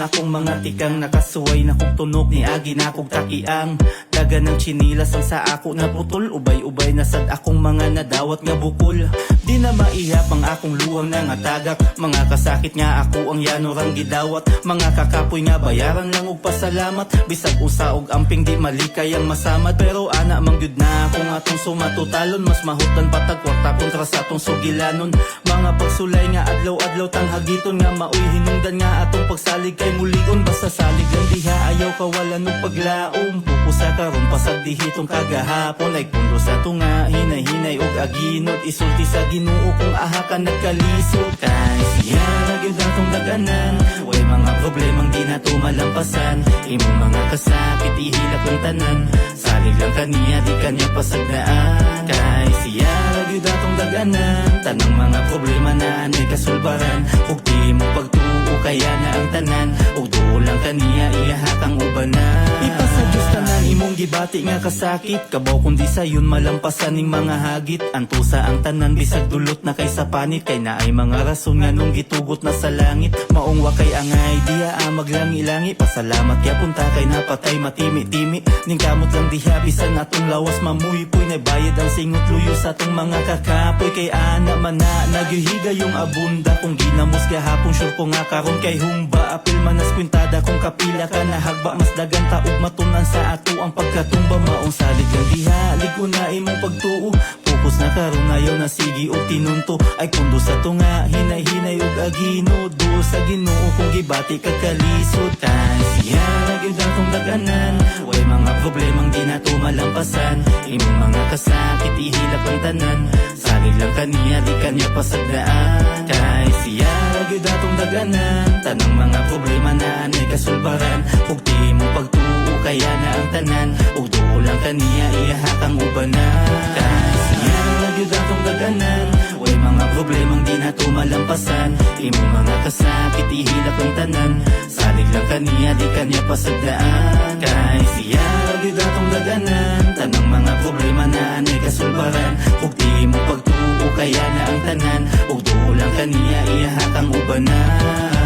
na kong mga tikang nakasuway na kong tunok ni agi na kong takiang daga ng chinilas ang sa ako na putol ubay-ubay na sad akong mga nadawat nga bukol. Di na maihap ang akong luhang nga tagak, mga kasakit nga ako ang yanorang gidawat, mga kakapoy nga bayaran lang og pasalamat, bisag usa og amping di malikay ang masamad. Pero ana mangyud na akong atong sumatutalon, mas mahutan patag kwarta kontra sa atong sugilanon. Mga pagsulay nga adlaw-adlaw tanghagiton nga maoy hinungdan nga atong pagsalig kay muligon. Basta salig lang diha ayaw kawalan og paglaom, pupusa karon pasag dihitong kagahapon ay kundo sa tunga hinay-hinay og aginod isulti sa Ginoo kung aha ka nagkalisod. Kay siya gyud atong daganan, way mga problemang di na tumalampasan, imong mga kasakit ihilak ang tanan, salig lang kaniya di kanya pasagdaan. Kay siya gyud atong daganan, tanang mga problema na anay kasulbaran, ug di mo pagtuo kaya na ang tanan, ug duo lang kaniya iyahak ang ubanan. Ipasadyos tanan imong gibati nga kasakit, kabaw kundi sayon malampasan ning mga hagit, antusa ang tanan bisag dulot na kay sa panit, kay naay mga rason nga nung gitugot na sa langit, maong wa kay angay diha maglangi-langi, pasalamat kaya punta kay napatay matimi-timi, ning kamot lang diha bisan atong lawas mamuy-puy, naibayad ang singot luyo sa atong mga kakapoy, kay ana man na nagyuhiga yung abunda, kung ginamos gahapon sure ko nga karon kay humba, apil man nas kwintada kung kapila ka na hagba, mas dagan taog matunan sa ato ang pagkatumba, maong salig lang diha ligo na imong pagtuo, focus na karon ayaw na sige og tinunto, ay kundo sa tunga hinay-hinay og aginod, duo sa Ginoo kung gibati kag kalisod. Kay siya gyud atong daganan, way mga problemang di na tumalampasan, imong mga kasakit ihilak ang tanan, salig lang kaniya di kanya pasagdaan. Kay siya gyud atong daganan, tanang mga problema na anay kasulbaran, ug di mo pagtuo kaya na ang tanan, ug duo lang kaniya iyahak ang ubanan. Kay siya gyud atong daganan, way mga problemang di na tumalampasan, imong mga kasakit ihilak ang tanan, salig lang kaniya di kanya pasagdaan. Kay siya gyud atong daganan, tanang mga problema na anay kasulbaran, ug di mo pagtuo kaya na ang tanan, ug duo lang kaniya iyahak ang ubanan.